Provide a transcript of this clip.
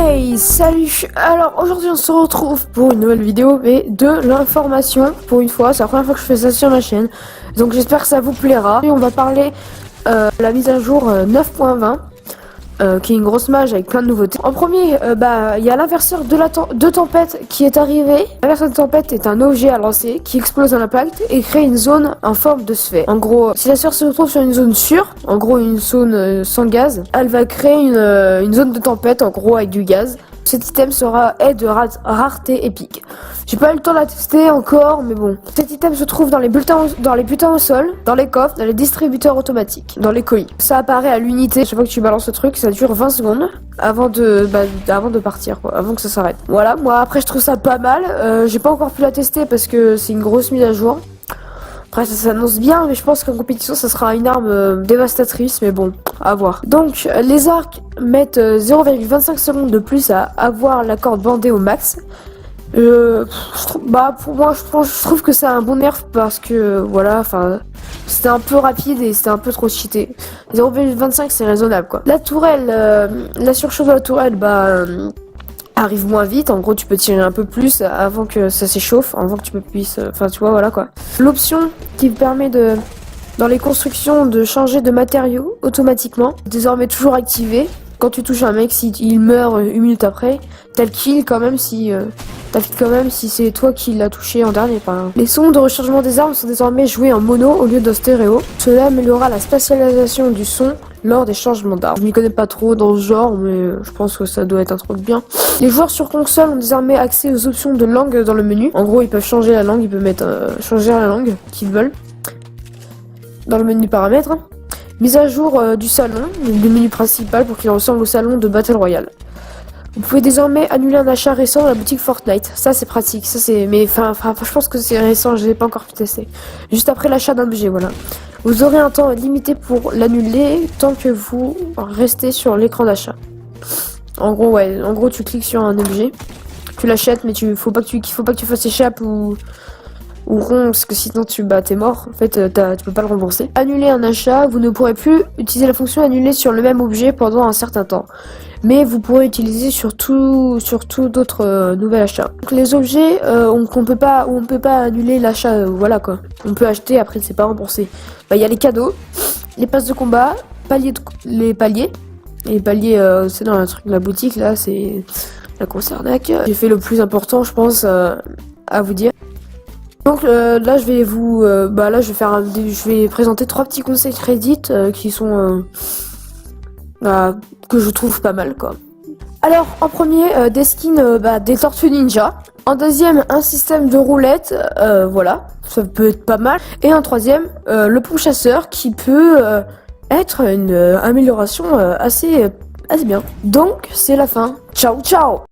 Hey, salut! Alors aujourd'hui on se retrouve pour une nouvelle vidéo et de l'information. Pour une fois, c'est la première fois que je fais ça sur ma chaîne. Donc j'espère que ça vous plaira. Et on va parler de la mise à jour 9.20. Qui est une grosse mage avec plein de nouveautés. En premier, il y a l'inverseur de tempête qui est arrivé. L'inverseur de tempête est un objet à lancer qui explose à l'impact et crée une zone en forme de sphère. En gros, si la sphère se retrouve sur une zone sûre, en gros une zone sans gaz, elle va créer une zone de tempête, en gros avec du gaz. Cet item est de rareté épique. J'ai pas eu le temps de la tester encore, mais bon. Cet item se trouve dans les bulletins au sol, dans les coffres, dans les distributeurs automatiques, dans les colis. Ça apparaît à l'unité. Chaque fois que tu balances le truc, ça dure 20 secondes avant de partir, quoi, avant que ça s'arrête. Voilà, moi après je trouve ça pas mal. J'ai pas encore pu la tester parce que c'est une grosse mise à jour. Après ça s'annonce bien, mais je pense qu'en compétition ça sera une arme dévastatrice, mais bon, à voir. Donc les arcs mettent 0,25 secondes de plus à avoir la corde bandée au max. Pour moi je trouve que c'est un bon nerf parce que voilà, enfin c'était un peu rapide et c'était un peu trop cheaté. 0,25 c'est raisonnable quoi. La tourelle, la surchauffe de la tourelle, arrive moins vite. En gros, tu peux tirer un peu plus avant que ça s'échauffe, avant que tu puisses, enfin, tu vois, voilà quoi. L'option qui permet dans les constructions de changer de matériaux automatiquement, désormais toujours activée. Quand tu touches un mec, si il meurt une minute après, t'as le kill quand même si c'est toi qui l'as touché en dernier, par exemple. Les sons de rechargement des armes sont désormais joués en mono au lieu de stéréo. Cela améliorera la spatialisation du son lors des changements d'armes. Je m'y connais pas trop dans ce genre, mais je pense que ça doit être un truc bien. Les joueurs sur console ont désormais accès aux options de langue dans le menu. En gros, ils peuvent changer la langue, ils peuvent changer la langue qu'ils veulent dans le menu paramètres. Mise à jour du salon, le menu principal pour qu'il ressemble au salon de Battle Royale. Vous pouvez désormais annuler un achat récent dans la boutique Fortnite. Ça c'est pratique, mais je pense que c'est récent, je l'ai pas encore pu tester. Juste après l'achat d'un objet, voilà. Vous aurez un temps limité pour l'annuler tant que vous restez sur l'écran d'achat. En gros tu cliques sur un objet, tu l'achètes, mais faut pas que tu fasses échappe ou rond, parce que sinon t'es mort. En fait, tu peux pas le rembourser. Annuler un achat, vous ne pourrez plus utiliser la fonction annuler sur le même objet pendant un certain temps. Mais vous pourrez utiliser sur tout d'autres nouveaux achats. Donc, les objets, on peut pas annuler l'achat, voilà quoi. On peut acheter, après c'est pas remboursé. Il y a les cadeaux, les passes de combat, les paliers. Et les paliers, c'est dans la boutique, là, c'est la grosse arnaque. J'ai fait le plus important, je pense, à vous dire. Donc là je vais présenter 3 petits conseils Reddit qui sont que je trouve pas mal quoi. Alors en premier des skins des tortues ninja. En deuxième un système de roulette, voilà, ça peut être pas mal. Et en troisième le pont chasseur qui peut être une amélioration assez bien. Donc c'est la fin. Ciao ciao.